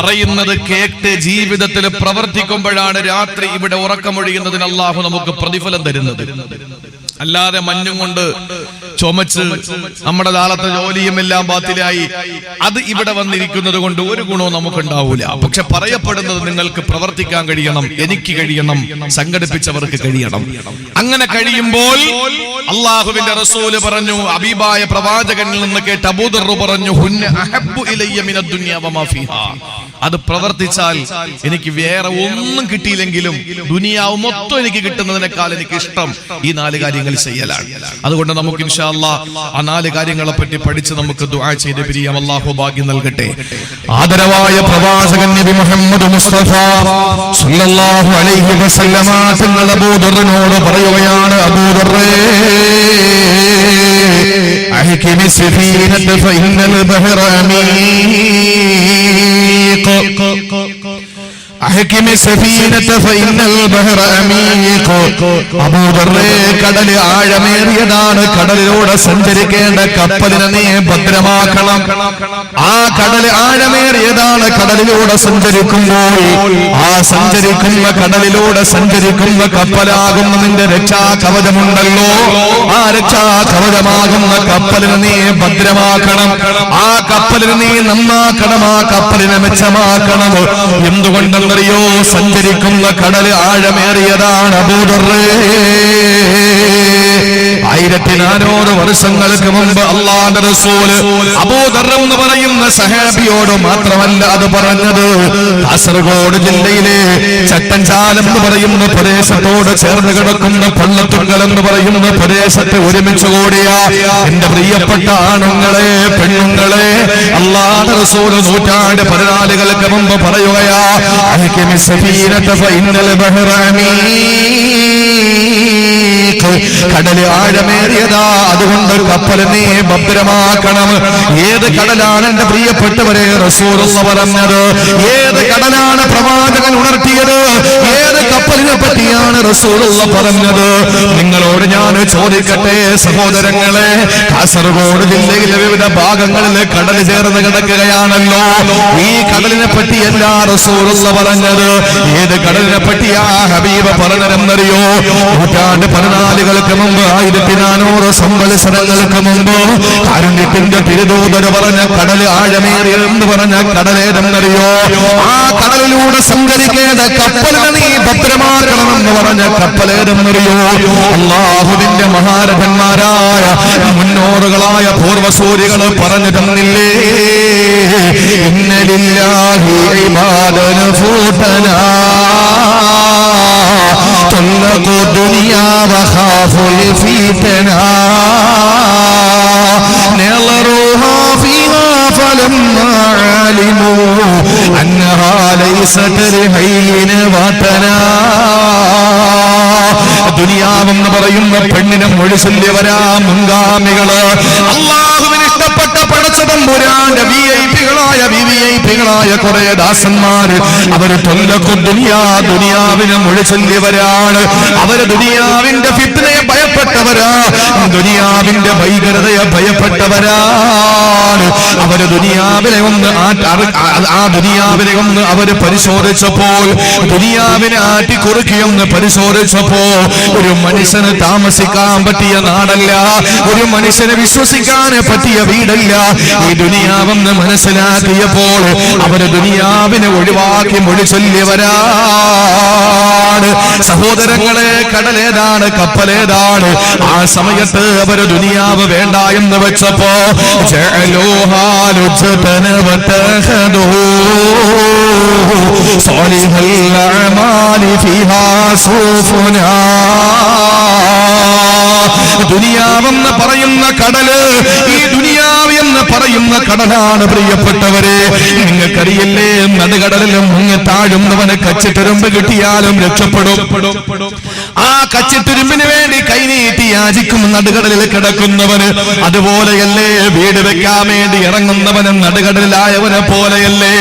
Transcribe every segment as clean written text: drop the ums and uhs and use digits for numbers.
പറയുന്നത് കേട്ട് ജീവിതത്തിൽ പ്രവർത്തിക്കുമ്പോഴാണ് രാത്രി ഇവിടെ ഉറക്കമൊഴിയുന്നതിന് അല്ലാഹു നമുക്ക് പ്രതിഫലം തരുന്നത്. അല്ലാതെ മഞ്ഞും കൊണ്ട് ചുമച്ച് നമ്മുടെ നാളത്തെ ജോലിയും എല്ലാം ബാത്തിലായി അത് ഇവിടെ വന്നിരിക്കുന്നത് കൊണ്ട് ഒരു ഗുണവും നമുക്കുണ്ടാവൂല. പക്ഷെ പറയപ്പെടുന്നത് നിങ്ങൾക്ക് പ്രവർത്തിക്കാൻ കഴിയണം, എനിക്ക് കഴിയണം, സംഘടിപ്പിച്ചവർക്ക് കഴിയണം. അങ്ങനെ കഴിയുമ്പോൾ അള്ളാഹുവിന്റെ റസൂല് പറഞ്ഞു, ഹബീബായ പ്രവാചകനിൽ നിന്ന് കേട്ട് അബൂദർ പറഞ്ഞു, ഹുന്ന അഹബ്ബു ഇലയ്യ മിനദ് ദുനിയ വമാ ഫീഹാ. അത് പ്രവർത്തിച്ചാൽ എനിക്ക് വേറെ ഒന്നും കിട്ടിയില്ലെങ്കിലും ദുനിയാവ് മൊത്തം എനിക്ക് കിട്ടുന്നതിനേക്കാൾ എനിക്ക് ഇഷ്ടം ഈ 4 കാര്യങ്ങൾ ചെയ്യലാണ്. അതുകൊണ്ട് നമുക്ക് ഇൻഷാ അല്ലാഹ് ആ 4 കാര്യങ്ങളെ പറ്റി പഠിച്ച് നമുക്ക് ദുആ ചെയ്ത് പിരിയാം. അല്ലാഹു ഭാഗ്യം നൽകട്ടെ. ആദരവായ പ്രവാചകൻ നബി മുഹമ്മദ് മുസ്തഫ സല്ലല്ലാഹു അലൈഹി വസല്ലമ തങ്ങൾ അബൂദറിനോട് പറയുകയാണ്, അബൂദറേ അഹ്കിമി സഫീനത ഫഇന്നൽ ബഹറ അമീഖ്. അഹ്കിമി സഫീനത ഫഇന്നൽ ബഹറ അമീഖ്. അബൂദറേ, കടൽ ആഴമേറിയതാണ്. കടലിലൂടെ സഞ്ചരിക്കേണ്ട കപ്പലിനെ നീ ഭദ്രമാക്കണം. ആ കടൽ ആഴമേറിയതാണ്. കടലിലൂടെ സഞ്ചരിക്കുമ്പോൾ ആ സഞ്ചരിക്കുന്ന കടലിലൂടെ സഞ്ചരിക്കുന്ന കപ്പലാകുന്ന നിന്റെ രക്ഷാ കവചമുണ്ടല്ലോ, ആ രക്ഷാ കവചമാകുന്ന കപ്പലിനെ നീ ഭദ്രമാക്കണം. ആ കപ്പലിനെ നീ നന്നാക്കണം. ആ കപ്പലിനെ മെച്ചമാക്കണം. എന്തുകൊണ്ടെന്നറിയോ? സഞ്ചരിക്കുന്ന കടൽ ആഴമേറിയതാണ് അബൂദറേ. 1400 വർഷങ്ങൾക്ക് മുമ്പ് അല്ലാഹുവിന്റെ റസൂല് അബൂദർ എന്ന് പറയുന്ന സഹാബിയോട് മാത്രമല്ല അത് പറഞ്ഞത്, കാസർഗോഡ് ജില്ലയിലെ ചട്ടഞ്ചാലം എന്ന് പറയുന്ന പ്രദേശത്തോട് ചേർന്ന് കിടക്കുന്ന പള്ളത്തുങ്കൽ എന്ന് പറയുന്ന പ്രദേശത്ത് ഒരുമിച്ച് കൂടിയ എന്റെ പ്രിയപ്പെട്ട ആണുങ്ങളെ, പെണ്ണുങ്ങളെ, അല്ലാഹുവിന്റെ റസൂല് 1400 മുമ്പ് പറയുകയാ, അഹ്കിമി സഫീനത ഫഇന്നൽ ബഹറ അമീഖ്. കടല് ആഴമേറിയതാ, അതുകൊണ്ട് കപ്പൽ നീ ഭദ്രമാക്കണം. ഏത് കടലാണ് എന്റെ പ്രിയപ്പെട്ടവരെ റസൂലുള്ള പറഞ്ഞത്? ഏത് കടലാണ് പ്രവാചകൻ ഉണർത്തിയത്? ഏത് കപ്പലിനെ പറ്റിയാണ് റസൂലുള്ള പറഞ്ഞത്? നിങ്ങളോട് ഞാൻ ചോദിക്കട്ടെ സഹോദരങ്ങളെ, കാസർഗോഡ് ജില്ലയിലെ വിവിധ ഭാഗങ്ങളിൽ കടൽ ചേർന്ന് കിടക്കുകയാണല്ലോ. ഈ കടലിനെ പറ്റിയല്ല റസൂലുള്ള പറഞ്ഞത്. ഏത് കടലിനെ പറ്റിയാ ഹബീബ് പറഞ്ഞതെന്നറിയോ? 1400 മുമ്പ്, 1400 സംവത്സരങ്ങൾക്ക് മുമ്പ് കാരുണ്യത്തിന്റെ തിരുദൂതർ പറഞ്ഞ കടൽ ആഴമേറിയെന്ന് പറഞ്ഞ കടലേതെന്നറിയോ? ആ കടലിലൂടെ സഞ്ചരിക്കേണ്ട കപ്പലിനെ നീ ഭദ്രമാക്കണമെന്ന് പറഞ്ഞ കപ്പലേതെന്നറിയോ? അല്ലാഹുവിന്റെ മഹാരഥന്മാരായ മുന്നോറുകളായ പൂർവസൂരികൾ പറഞ്ഞു തന്നില്ലേ, ഇന്ന ലില്ലാഹി ഇബാദൻ ഫൂതനാ طلقوا الدنيا وخافوا الفتنة نظروها فيها فلما علموا أنها ليست لحين وطنا. ദുനിയാവെന്ന് പറയുന്ന പെണ്ണിനെ മൊഴിച്ചൊല്ലിയവരാ മുൻഗാമികള്. അല്ലാഹുവിന് ഇഷ്ടപ്പെട്ട പടച്ചതമ്പുരാന്റെ വിഐപികളായ കുറെ ദാസന്മാര് അവര് ദുനിയാവിനെ മൊഴിച്ചൊല്ലിയവരാണ്. അവര് ദുനിയാവിന്റെ ഫിത്നയെ ഭയപ്പെട്ടവരാ, ദുനിയാവിന്റെ ഭീകരതയെ ഭയപ്പെട്ടവരാണ്. അവര് ദുനിയാവിനെ ഒന്ന് അവര് പരിശോധിച്ചപ്പോൾ, ദുനിയാവിനെ ആട്ടിക്കുറുക്കിയൊന്ന് പരിശോധിച്ചപ്പോ ഒരു മനുഷ്യന് താമസിക്കാൻ പറ്റിയ നാടല്ല, ഒരു മനുഷ്യനെ വിശ്വസിക്കാൻ പറ്റിയ വീടല്ല ഈ ദുനിയാവെന്ന് മനസ്സിലാക്കിയപ്പോൾ അവര് ദുനിയാവിനെ ഒഴിവാക്കി മൊഴിച്ചൊല്ലിയവരാണ്. സഹോദരങ്ങളെ, കടലേതാണ്, കപ്പലേതാണ്? ആ സമയത്ത് അവര് ദുനിയാവ് വേണ്ട എന്ന് വെച്ചപ്പോ ദുനിയാവെന്ന് പറയുന്ന കടല്, ഈ ദുനിയാവ് എന്ന് പറയുന്ന കടലാണ് പ്രിയപ്പെട്ടവരെ. നിങ്ങൾക്കറിയില്ലേ, നടുകടലിലും മുങ്ങി താഴുന്നവന് കച്ചിട്ടെരുമ്പ് കിട്ടിയാലും രക്ഷപ്പെടും. ആ കച്ചിത്തുരുമ്പിന് വേണ്ടി കൈനീട്ടി യാചിക്കും നടുകടലിൽ കിടക്കുന്നവന്, അതുപോലെയല്ലേ വീട് വെക്കാൻ വേണ്ടി ഇറങ്ങുന്നവനും നടുകടലിലായവനെ പോലെയല്ലേ?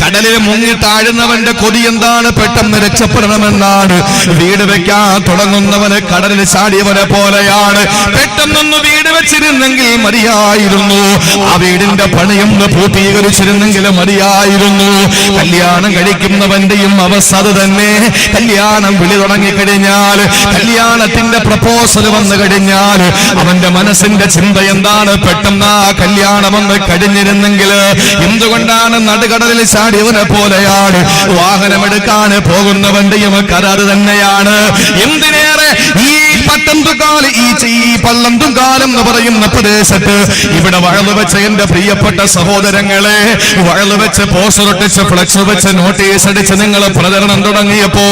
കടലിൽ മുങ്ങി താഴുന്നവന്റെ കൊതി എന്താണ്? പെട്ടെന്ന് രക്ഷപ്പെടണമെന്നാണ്. വീട് വെക്കാൻ തുടങ്ങുന്നവന് കടലിൽ ചാടിയവനെ പോലെയാണ്. പെട്ടെന്നൊന്ന് വീട് വെച്ചിരുന്നെങ്കിൽ മതിയായിരുന്നു, ആ വീടിന്റെ പണിയൊന്ന് പൂർത്തീകരിച്ചിരുന്നെങ്കിൽ മതിയായിരുന്നു. കല്യാണം കഴിക്കുന്നവന്റെയും അവസ്ഥ അത് തന്നെ. കല്യാണം വിളി തുടങ്ങിക്കഴിഞ്ഞാൽ, കല്യാണത്തിന്റെ പ്രപ്പോസൽ വന്നു കഴിഞ്ഞാൽ അവന്റെ മനസ്സിന്റെ ചിന്ത എന്താണ്? പെട്ടെന്ന് ആ കല്യാണം ഒന്ന് കഴിഞ്ഞിരുന്നെങ്കിൽ. എന്തുകൊണ്ടാണ്? നടുകടലിൽ ചാടിയവനെ പോലെയാണ്. വാഹനമെടുക്കാൻ പോകുന്നവന്റെയും കരാറ് തന്നെയാണ്. എന്തിനേറെ ഈ പട്ടന്തുകാല്, ഈ പള്ളന്തുകാലം എന്ന് പറയുന്ന പ്രദേശത്ത് ഇവിടെ വഴല് വെച്ച എന്റെ പ്രിയപ്പെട്ട സഹോദരങ്ങളെ, വഴല് വെച്ച് പോസ്റ്റർ ഒട്ടിച്ച് ഫ്ലക്സ് വെച്ച് നോട്ടീസ് അടിച്ച് നിങ്ങൾ പ്രചരണം തുടങ്ങിയപ്പോ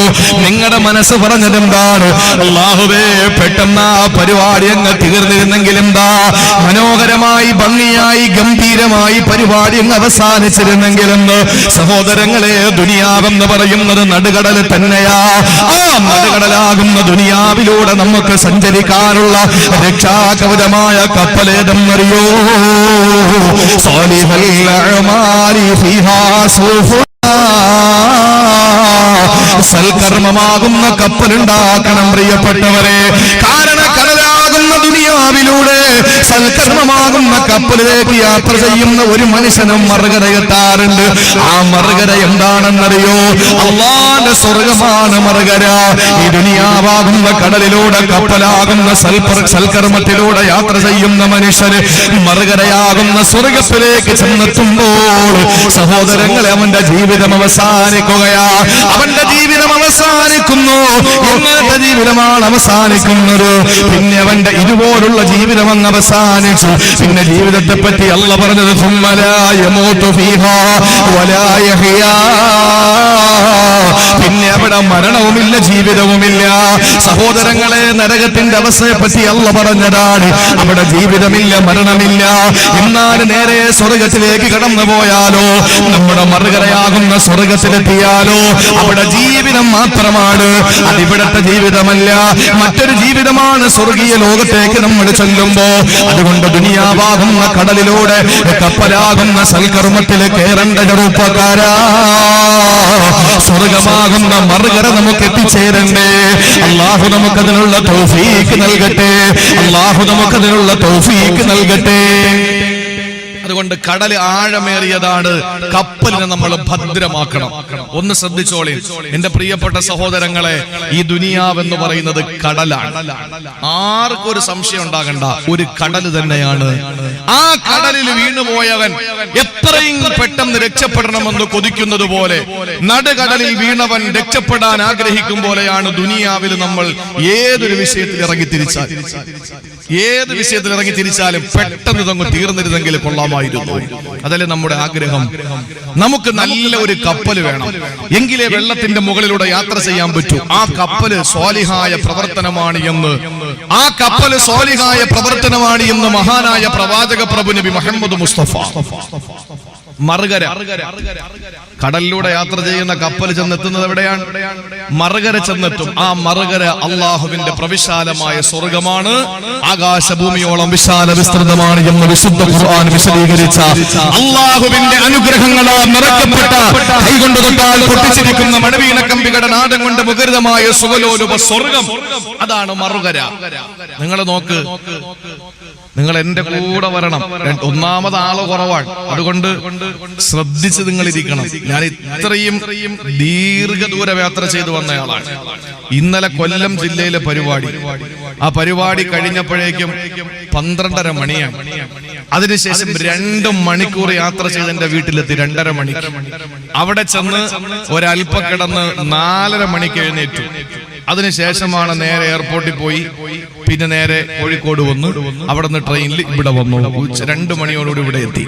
നിങ്ങളുടെ മനസ്സ് പറഞ്ഞതെന്താണ്? അല്ലാഹുവേ, പെട്ടെന്ന് ആ പരിപാടി അങ്ങ് തീർന്നിരുന്നെങ്കിൽ എന്താ? മനോഹരമായി, ഭംഗിയായി, ഗംഭീരമായി പരിപാടി അങ്ങ് അവസാനിച്ചിരുന്നെങ്കിലെന്ന്. സഹോദരങ്ങളെ, ദുനിയാവെന്ന് പറയുന്നത് നടുകടൽ തന്നെയാ. ആ നടുകടലാകുന്ന ദുനിയാവിലൂടെ നമുക്ക് സഞ്ചരിക്കാനുള്ള രക്ഷാകവചമായ കപ്പലേതെന്നറിയോ? സാലിഹൽ അഅമാലി ഫീഹാ സുഫുൻ, സൽക്കർമ്മമാകുന്ന കപ്പലുണ്ടാക്കണം പ്രിയപ്പെട്ടവരെ. കാരണം കടലാകുന്ന ദുനിയാവിലൂടെ സൽക്കർമ്മമാകുന്ന കപ്പലിലേക്ക് യാത്ര ചെയ്യുന്ന ഒരു മനുഷ്യനും മറുകരയെത്താറുണ്ട്. ആ മറുകര എന്താണെന്നറിയോ? അല്ലാഹുവിന്റെ സ്വർഗമാണ് മറുകര. ഈ ദുനിയാവാകുന്ന കടലിലൂടെ കപ്പലാകുന്ന സൽക്കർമ്മത്തിലൂടെ യാത്ര ചെയ്യുന്ന മനുഷ്യന് മറുകരയാകുന്ന സ്വർഗത്തിലേക്ക് ചെന്നെത്തുമ്പോൾ സഹോദരങ്ങളെ, അവന്റെ ജീവിതം അവസാനിക്കുകയാ. അവന്റെ ജീവിതം അവസാനിക്കുന്നു. ഇന്നത്തെ ജീവിതമാണ് അവസാനിക്കുന്നത്. പിന്നെ അവന്റെ ഇതുപോലുള്ള ജീവിതം അങ്ങ് അവസാനിച്ചു. പിന്നെ ജീവിതത്തെ പറ്റി അല്ലാഹു പറഞ്ഞത് സുമ്മ ലാ യമൂതു ഫീഹാ വലാ യഹ്യാ, പിന്നെ അവിടെ മരണവുമില്ല, ജീവിതവുമില്ല. സഹോദരങ്ങളെ, നരകത്തിന്റെ അവസ്ഥയെ പറ്റി അല്ലാഹു പറഞ്ഞതാണ്. അവിടെ ജീവിതമില്ല, മരണമില്ല. എന്നാൽ നേരെ സ്വർഗത്തിലേക്ക് കടന്നു പോയാലോ, നമ്മുടെ മറുകരയാകുന്ന സ്വർഗത്തിലെത്തിയാലോ, അവിടെ ജീവിതം മാത്രമാണ്. അതിവിടത്തെ ജീവിതമല്ല, മറ്റൊരു ജീവിതമാണ് സ്വർഗീയ ലോകത്തേക്ക് നമ്മൾ ചെല്ലുമ്പോ. അതുകൊണ്ട് ദുനിയാവാകുന്ന കടലിലൂടെ കപ്പലാകുന്ന സൽക്കർമ്മത്തിൽ കയറേണ്ട ചെറുപ്പക്കാരാ, സ്വർഗമാകുന്ന മറുകര നമുക്ക് എത്തിച്ചേരണ്ടേ. അല്ലാഹു നമുക്കതിനുള്ള തൗഫീക്ക് നൽകട്ടെ. അല്ലാഹു നമുക്കതിനുള്ള തൗഫീക്ക് നൽകട്ടെ. അതുകൊണ്ട് കടൽ ആഴമേറിയതാണ്. കപ്പലിനെ നമ്മൾ ഭദ്രമാക്കണം. ഒന്ന് ശ്രദ്ധിച്ചോളി എന്റെ പ്രിയപ്പെട്ട സഹോദരങ്ങളെ, ഈ ദുനിയാവെന്ന് പറയുന്നത് കടലാണ്. ആർക്കും ഒരു സംശയം ഉണ്ടാകണ്ട, ഒരു കടൽ തന്നെയാണ്. ആ കടലിൽ വീണുപോയവൻ എത്രയും പെട്ടെന്ന് രക്ഷപ്പെടണമെന്ന് കൊതിക്കുന്നത് പോലെ, നടുകടലിൽ വീണവൻ രക്ഷപ്പെടാൻ ആഗ്രഹിക്കും പോലെയാണ് ദുനിയാവിൽ നമ്മൾ ഏതൊരു വിഷയത്തിൽ ഇറങ്ങി തിരിച്ചാലും പെട്ടെന്ന് ഇതങ്ങ് തീർന്നിരുന്നെങ്കിൽ കൊള്ളാമായിരുന്നു. അതല്ലേ നമ്മുടെ ആഗ്രഹം. നമുക്ക് നല്ല ഒരു കപ്പൽ വേണം, എങ്കിലേ വെള്ളത്തിന്റെ മുകളിലൂടെ യാത്ര ചെയ്യാൻ പറ്റൂ. ആ കപ്പല് സ്വാലിഹായ പ്രവർത്തനമാണ് എന്ന് മഹാനായ പ്രവാചക പ്രഭു നബി മുഹമ്മദ് മുസ്തഫ. മറുകര, കടലിലൂടെ യാത്ര ചെയ്യുന്ന കപ്പൽ ചെന്നെത്തുന്നത് എവിടെയാണ്? മറുകര ചെന്നെത്തും. ആ മറുകര അള്ളാഹുവിന്റെ പ്രവിശാലമായ സ്വർഗമാണ്. ആകാശഭൂമിയോളം വിശാല വിസ്തൃതമാണ് എന്ന് വിശുദ്ധ ഖുർആൻ വിശദീകരിച്ച അള്ളാഹുവിന്റെ അനുഗ്രഹങ്ങളാൽ നിറക്കപ്പെട്ട, കൈകൊണ്ട് തൊട്ടാൽ പൊട്ടിച്ചിരിക്കുന്ന മണവീണക്കമ്പികളുടെ നാദം കൊണ്ട് മുഖരിതമായ സുഖലോലുപ സ്വർഗം, അതാണ് മറുകര. നിങ്ങൾ നോക്ക്, നിങ്ങൾ എന്റെ കൂടെ വരണം. ഒന്നാമത് ആള് കുറവാണ്, അതുകൊണ്ട് ശ്രദ്ധിച്ച് നിങ്ങൾ ഇരിക്കണം. ഞാൻ ഇത്രയും ദീർഘദൂര യാത്ര ചെയ്തു വന്നയാളാണ്. ഇന്നലെ കൊല്ലം ജില്ലയിലെ പരിപാടി, ആ പരിപാടി കഴിഞ്ഞപ്പോഴേക്കും 12:30 മണിയാണ്. അതിനുശേഷം 2 മണിക്കൂർ യാത്ര ചെയ്ത് എന്റെ വീട്ടിലെത്തി. 2:30 മണിക്ക് അവിടെ ചെന്ന് ഒരൽപ്പം കിടന്ന് 4:30 മണിക്ക് എഴുന്നേറ്റു. അതിനുശേഷമാണ് നേരെ എയർപോർട്ടിൽ പോയി പിന്നെ നേരെ കോഴിക്കോട് വന്നു. അവിടെ നിന്ന് ട്രെയിനിൽ ഇവിടെ വന്നു. 2 മണിയോടുകൂടി ഇവിടെ എത്തി.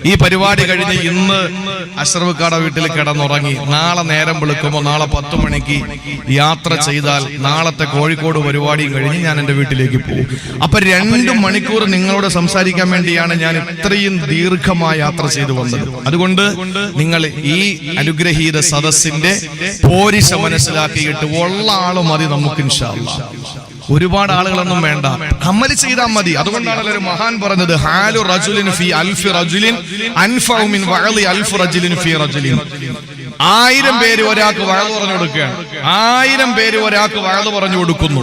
ഈ പരിപാടി കഴിഞ്ഞ് ഇന്ന് അഷ്റഫ്ക്കാടെ വീട്ടിൽ കിടന്നുറങ്ങി. നാളെ നേരം വെളുക്കുമ്പോൾ നാളെ 10 മണിക്ക് യാത്ര ചെയ്താൽ നാളത്തെ കോഴിക്കോട് പരിപാടിയും കഴിഞ്ഞ് ഞാൻ എന്റെ വീട്ടിലേക്ക് പോകും. അപ്പൊ 2 മണിക്കൂർ നിങ്ങളോട് സംസാരിക്കാൻ വേണ്ടിയാണ് ഞാൻ ഇത്രയും ദീർഘമായ യാത്ര ചെയ്തു വന്നത്. അതുകൊണ്ട് നിങ്ങൾ ഈ അനുഗ്രഹീത സദസ്സിന്റെ പോരിശ മനസ്സിലാക്കിയിട്ട് ഉള്ള ആള് മതി നമുക്ക് ഇൻഷാ അല്ലാഹ്. ഒരുപാട് ആളുകളൊന്നും വേണ്ട, അമല് ചെയ്താൽ മതി. അതുകൊണ്ടാണ് ഒരു മഹാൻ പറഞ്ഞത്, ഹാലു റജുലിൻ ഫീ അൽഫി റജുലിൻ അൻഫഉ മിൻ വഅലി അൽഫി റജുലിൻ ഫീ റജുലിൻ. 1000 പേര് ഒരാൾക്ക് വഅദ് പറഞ്ഞു കൊടുക്കുകയാണ്. 1000 പേര് ഒരാൾക്ക് വഅദ് പറഞ്ഞു കൊടുക്കുന്നു.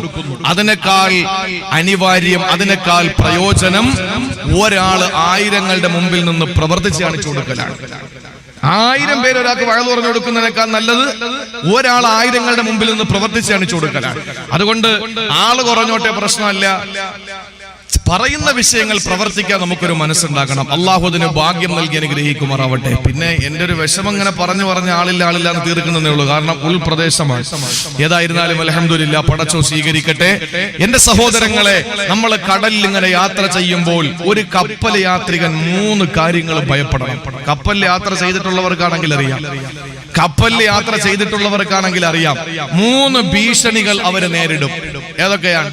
അതിനേക്കാൾ അനിവാര്യം, അതിനേക്കാൾ പ്രയോജനം ഒരാൾ 1000ങ്ങളുടെ മുമ്പിൽ നിന്ന് പ്രവർത്തിച്ച് കാണിച്ചു കൊടുക്കലാണ്. 1000 പേര് ഒരാൾക്ക് വഅദ് പറഞ്ഞു കൊടുക്കുന്നതിനേക്കാൾ നല്ലത് ഒരാൾ 1000ങ്ങളുടെ മുമ്പിൽ നിന്ന് പ്രവർത്തിച്ച് കാണിച്ചു കൊടുക്കലാണ്. അതുകൊണ്ട് ആള് കുറഞ്ഞോട്ടെ പ്രശ്നമല്ല, പറയുന്ന വിഷയങ്ങൾ പ്രവർത്തിക്കാൻ നമുക്കൊരു മനസ്സുണ്ടാക്കണം. അള്ളാഹു അതിന് ഭാഗ്യം നൽകി അനുഗ്രഹിക്കുമാറാവട്ടെ. പിന്നെ എന്റെ ഒരു വിഷമം ഇങ്ങനെ പറഞ്ഞു ആളില്ല എന്ന് തീർക്കുന്നതേ ഉള്ളൂ. കാരണം ഉൾപ്രദേശമാണ്. ഏതായിരുന്നാലും അൽഹംദുലില്ലാ, പടച്ചോ സ്വീകരിക്കട്ടെ. എന്റെ സഹോദരങ്ങളെ, നമ്മൾ കടലിൽ ഇങ്ങനെ യാത്ര ചെയ്യുമ്പോൾ ഒരു കപ്പൽ യാത്രികൻ 3 കാര്യങ്ങൾ ഭയപ്പെടണം. കപ്പലിൽ യാത്ര ചെയ്തിട്ടുള്ളവർക്കാണെങ്കിൽ അറിയാം, 3 ഭീഷണികൾ അവര് നേരിടും. ഏതൊക്കെയാണ്?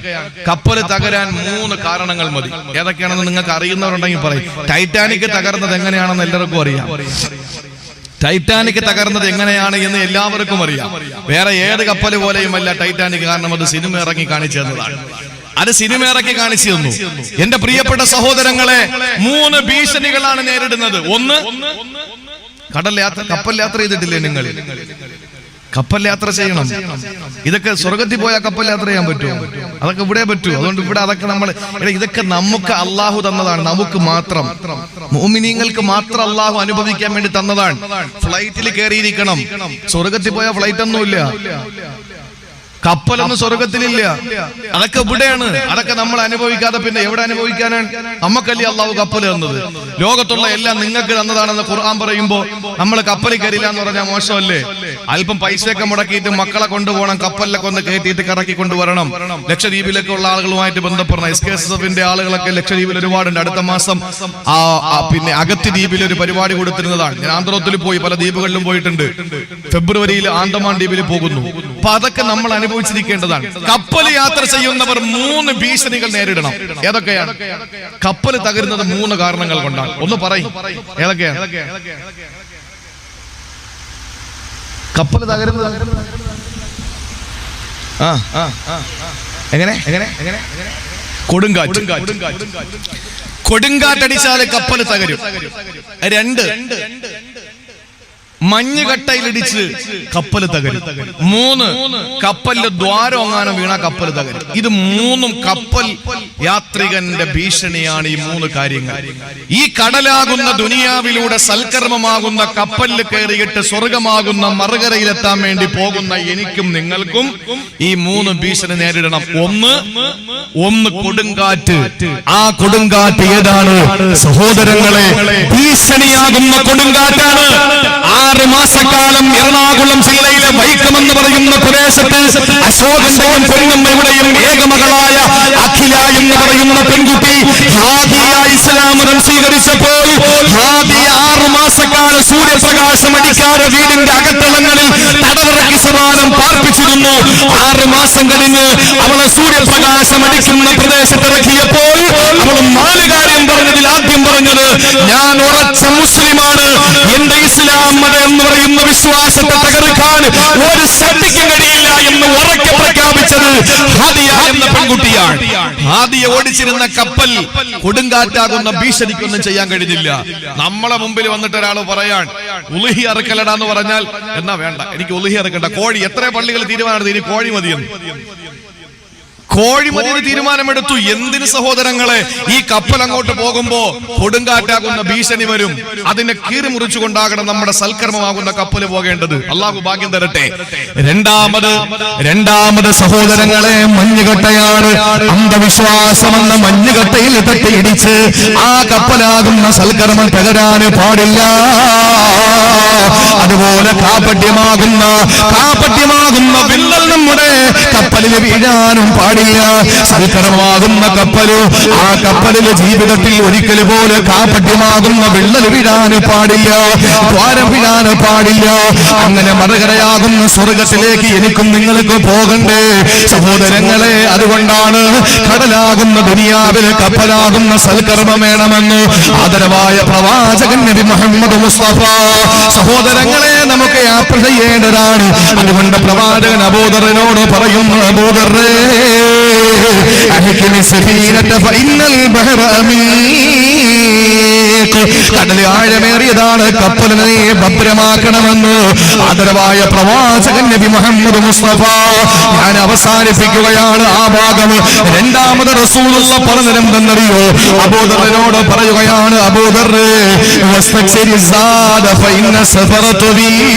കപ്പൽ തകരാൻ 3 കാരണങ്ങൾ മതി. ഏതൊക്കെയാണെന്ന് നിങ്ങൾക്ക് അറിയുന്നവരുണ്ടെങ്കിൽ പറയും. ടൈറ്റാനിക് തകർന്നത് എങ്ങനെയാണെന്ന് എല്ലാവർക്കും അറിയാം. ടൈറ്റാനിക് തകർന്നത് എങ്ങനെയാണ് എന്ന് എല്ലാവർക്കും അറിയാം. വേറെ ഏത് കപ്പൽ പോലെയുമല്ല ടൈറ്റാനിക്. കാരണം അത് സിനിമ ഇറങ്ങി കാണിച്ചു തന്നതാണ്. അത് സിനിമ ഇറക്കി കാണിച്ചു തന്നു. എന്റെ പ്രിയപ്പെട്ട സഹോദരങ്ങളെ, 3 ഭീഷണികളാണ് നേരിടുന്നത്. ഒന്ന്, കപ്പൽ യാത്ര ചെയ്തിട്ടില്ലേ നിങ്ങൾ? കപ്പൽ യാത്ര ചെയ്യണം. ഇതൊക്കെ സ്വർഗത്തിൽ പോയാൽ കപ്പൽ യാത്ര ചെയ്യാൻ പറ്റുമോ? അതൊക്കെ ഇവിടെ പറ്റൂ. അതുകൊണ്ട് ഇവിടെ അതൊക്കെ ഇതൊക്കെ നമുക്ക് അള്ളാഹു തന്നതാണ്. നമുക്ക് മാത്രം, മുഅ്മിനീങ്ങൾക്ക് മാത്രം അള്ളാഹു അനുഭവിക്കാൻ വേണ്ടി തന്നതാണ്. ഫ്ലൈറ്റിൽ കയറിയിരിക്കണം. സ്വർഗത്തിൽ പോയാൽ ഫ്ലൈറ്റ് ഒന്നുമില്ല, കപ്പലൊന്നും സ്വർഗത്തിലില്ല. അതൊക്കെ ഇവിടെയാണ്. അതൊക്കെ നമ്മൾ അനുഭവിക്കാതെ പിന്നെ എവിടെ അനുഭവിക്കാനാണ്? നമുക്കല്ലേ അള്ളാഹു കപ്പൽ തന്നത്. ലോകത്തുള്ള എല്ലാം നിങ്ങൾക്ക് തന്നതാണെന്ന് ഖുർആൻ പറയുമ്പോ നമ്മൾ കപ്പലിൽ കയറില്ല എന്ന് പറഞ്ഞാൽ മോശമല്ലേ? അല്പം പൈസയൊക്കെ മുടക്കിയിട്ട് മക്കളെ കൊണ്ടുപോകണം, കപ്പലിലൊക്കെ ഒന്ന് കയറ്റിയിട്ട് കറക്കി കൊണ്ടുവരണം. ലക്ഷദ്വീപിലൊക്കെ ഉള്ള ആളുകളുമായിട്ട് ബന്ധപ്പെടണം. SKSF ആളുകളൊക്കെ ലക്ഷദ്വീപിൽ ഒരുപാടുണ്ട്. അടുത്ത മാസം പിന്നെ അഗത്തി ദ്വീപിൽ ഒരു പരിപാടി കൊടുത്തിരുന്നതാണ്. ഞാൻ ആന്ധ്രത്തിൽ പോയി, പല ദ്വീപുകളിലും പോയിട്ടുണ്ട്. ഫെബ്രുവരിയിൽ ആൻഡമാൻ ദ്വീപിൽ പോകുന്നു. അപ്പൊ അതൊക്കെ നമ്മൾ അനുഭവിച്ചിരിക്കേണ്ടതാണ്. കപ്പൽ യാത്ര ചെയ്യുന്നവർ 3 ഭീഷണികൾ നേരിടണം. ഏതൊക്കെയാണ്? കപ്പൽ തകരുന്നത് 3 കാരണങ്ങൾ കൊണ്ടാണ്. ഒന്ന് പറയും, ഏതൊക്കെയാണ് കപ്പൽ തകരുന്നത്? എങ്ങനെ? കൊടുങ്കാറ്റടിച്ചാല് കപ്പൽ തകരും. 2, മഞ്ഞുകട്ടയിലിടിച്ച് കപ്പൽ തകരും. 3, കപ്പലിന്റെ ദ്വാരം എങ്ങാനും വീണ കപ്പൽ തകരും. ഇത് 3 കപ്പൽ യാത്രികന്റെ ഭീഷണിയാണ്. ഈ 3 കാര്യങ്ങൾ. ഈ കടലാകുന്ന ദുനിയാവിലൂടെ സൽക്കർമ്മമാകുന്ന കപ്പലിൽ കയറിയിട്ട് സ്വർഗമാകുന്ന മറുകരയിലെത്താൻ വേണ്ടി പോകുന്ന എനിക്കും നിങ്ങൾക്കും ഈ 3 ഭീഷണി നേരിടണം. ഒന്ന് കൊടുങ്കാറ്റ്. ആ കൊടുങ്കാറ്റ് ഏതാണ് സഹോദരങ്ങളെ? ഭീഷണിയാകുന്ന കൊടുങ്കാറ്റാണ്. 6 മാസക്കാലം എറണാകുളം ജില്ലയിലെ വൈക്കം എന്ന് പറയുന്ന പ്രദേശത്ത് അശോകന്റെയും പൊന്നമ്മയുടെയും ഏകമകളായ അഖില എന്ന് പറയുന്ന പെൺകുട്ടി ഹാദിയ ഇസ്ലാം മതം സ്വീകരിച്ചപ്പോൾ ഹാദിയ 6 മാസക്കാലം സൂര്യപ്രകാശം അടിക്കാതെ വീടിന്റെ അകത്തളങ്ങളിൽ തടവിറക്കി സമാനം പാർപ്പിച്ചിരുന്നു. 6 മാസം കഴിഞ്ഞ് അവളെ സൂര്യപ്രകാശം അടിക്കുന്ന പ്രദേശത്തിറക്കിയപ്പോൾ അവൾ 4 കാര്യം പറഞ്ഞതിൽ ആദ്യം പറഞ്ഞത്, ഞാൻ ഉറച്ച മുസ്ലിമാണ്, എന്റെ ഇസ്ലാം മതം എന്ന് പറയുന്ന വിശ്വാസത്തെ തകർക്കാൻ ഒരു ശക്തിക്കും കഴിയില്ല എന്ന് ഉറക്കെ പ്രഖ്യാപിച്ചത് ഹാദിയ എന്ന പെൺകുട്ടിയാണ്. ഹാദിയ ഓടിച്ചിരുന്ന കപ്പൽ കൊടുങ്കാറ്റാകുന്ന ഭീഷണിക്കൊന്നും ചെയ്യാൻ കഴിഞ്ഞില്ല. നമ്മളെ മുമ്പിൽ വന്നിട്ട് ഒരാൾ പറയാൻ ഉളുഹി അറുക്കലടാന്ന് പറഞ്ഞാൽ, എന്നാ വേണ്ട, എനിക്ക് ഉളുഹി അറുക്കണ്ട, കോഴി. എത്ര പള്ളികൾ തീരുമാനമെടുത്തു, ഇനി കോഴി മതിയെന്ന്. കോഴി മതിന് തീരുമാനമെടുത്തു. എന്തിന് സഹോദരങ്ങളെ? ഈ കപ്പൽ അങ്ങോട്ട് പോകുമ്പോ കൊടുങ്കാറ്റാകുന്ന ഭീഷണി വരും. അതിനെ കീറിമുറിച്ചുകൊണ്ടാകണം നമ്മുടെ സൽക്കർമ്മമാകുന്ന കപ്പൽ പോകേണ്ടത്. അള്ളാഹു ഭാഗ്യം തരട്ടെ. രണ്ടാമത് സഹോദരങ്ങളെ, മഞ്ഞുകട്ടയാണ്. അന്ധവിശ്വാസമെന്ന മഞ്ഞുകട്ടയിൽ തട്ടിയിടിച്ച് ആ കപ്പലാകുന്ന സൽക്കർമ്മം തകരാന് പാടില്ല. അതുപോലെ കാപട്യമാകുന്ന വിള്ളൽ നമ്മുടെ കപ്പലിൽ വീഴാനും പാടില്ല. പാടില്ല. സൽക്കരമാകുന്ന കപ്പല്, ആ കപ്പലിലെ ജീവിതത്തിൽ ഒരിക്കൽ പോലെ കാപട്യമാകുന്ന വിള്ളൽ വീഴാൻ പാടില്ല, ദ്വാരം വീഴാൻ പാടില്ല. അങ്ങനെ മറുകരയാകുന്ന സ്വർഗത്തിലേക്ക് എനിക്കും നിങ്ങൾക്ക് പോകണ്ടേ സഹോദരങ്ങളെ? അതുകൊണ്ടാണ് കടലാകുന്ന ദുനിയാവിലെ കപ്പലാകുന്ന സൽക്കർമ്മം വേണമെന്ന് ആദരവായ പ്രവാചകൻ നബി മുഹമ്മദ് മുസ്തഫ. സഹോദരങ്ങളെ, നമുക്ക് യാത്ര ചെയ്യേണ്ടതാണ്. അതുകൊണ്ട് പ്രവാചകൻ അബൂദറിനോട് പറയുന്നു, അബൂദറേ അഹ്കിനി സഫീനത ഫഇന്നൽ ബഹറ അമീഖ്. കടൽ ആഴമേറിയതാണ്, കപ്പലിനെ ഭദ്രമാക്കണമെന്ന് ആദരവായ പ്രവാചകൻ നബി മുഹമ്മദ് മുസ്തഫ. ഞാൻ അവസാനിപ്പിക്കുകയാണ് ആ ഭാഗം. രണ്ടാമത് റസൂലുള്ള പറഞ്ഞതെന്തെന്നറിയോ? അബൂദറിനോട് പറയുകയാണ്, അബൂദറേ വസ്തക്സിരി സാദ ഫഇന്ന സഫറ തവീൽ,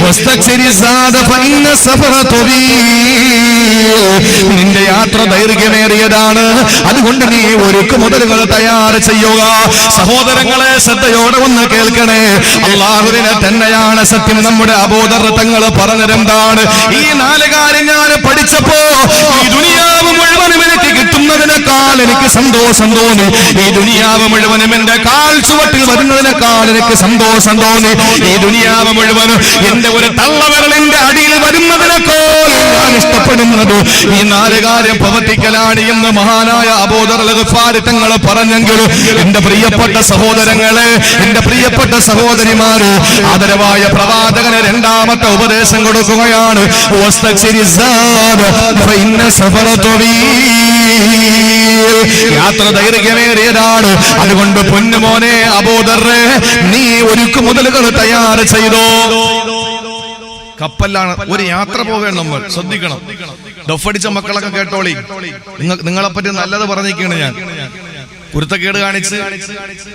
വസ്തക്സിരി സാദ ഫഇന്ന സഫറ തവീൽ. നിന്റെ യാത്ര ദൈർഘ്യമേറിയതാണ്, അതുകൊണ്ട് നീ ഒരുക്കു മുതലുകൾ തയ്യാർ ചെയ്യുക. സഹോദരങ്ങളെ, ശ്രദ്ധയോടെ ഒന്ന് കേൾക്കണേ. അല്ലാഹുവിനെ തന്നെയാണ് സത്യം. നമ്മുടെ അബൂദർ തങ്ങൾ പറഞ്ഞതെന്താണ്? ഈ 4 കാര്യം ഞാൻ പഠിച്ചപ്പോ ഈ ദുനിയാവ് മുഴുവനും എനിക്ക് കിട്ടുന്നതിനേക്കാൾ എനിക്ക് സന്തോഷം തോന്നി, ഈ ദുനിയാവ് മുഴുവനും എന്റെ കാൽ ചുവട്ടിൽ വരുന്നതിനേക്കാൾ എനിക്ക് സന്തോഷം തോന്നി, ഈ ദുനിയാവ് മുഴുവനും എന്റെ ഒരു തള്ളവിരലിന്റെ അടിയിൽ വരുന്നതിനേക്കാൾ ഞാൻ ഇഷ്ടപ്പെടുന്നത് ഈ 4 കാര്യം പ്രവർത്തിക്കലാണ് എന്ന് മഹാനായ അബൂദർ ഗിഫാരി തങ്ങൾ പറഞ്ഞെങ്കിലും എന്റെ പ്രിയപ്പെട്ട സഹോദരങ്ങളെ, എന്റെ പ്രിയപ്പെട്ട സഹോദരിമാര്, ആദരവായ പ്രവാചകന് രണ്ടാമത്തെ ഉപദേശം കൊടുക്കുകയാണ്. യാത്ര ദൈർഘ്യമേറിയതാണ്, അതുകൊണ്ട് പൊന്നുമോനെ അബൂദറേ, നീ ഒരുക്കു മുതലുകൾ തയ്യാർ ചെയ്തോ. കപ്പലിലാണ് ഒരു യാത്ര പോവുകയാണ് നമ്മൾ, ശ്രദ്ധിക്കണം. ഡൊഫടിച്ച മക്കളൊക്കെ കേട്ടോളി, നിങ്ങളെപ്പറ്റി നല്ലത് പറഞ്ഞിരിക്കുകയാണ് ഞാൻ. കുരുത്തക്കേട് കാണിച്ച്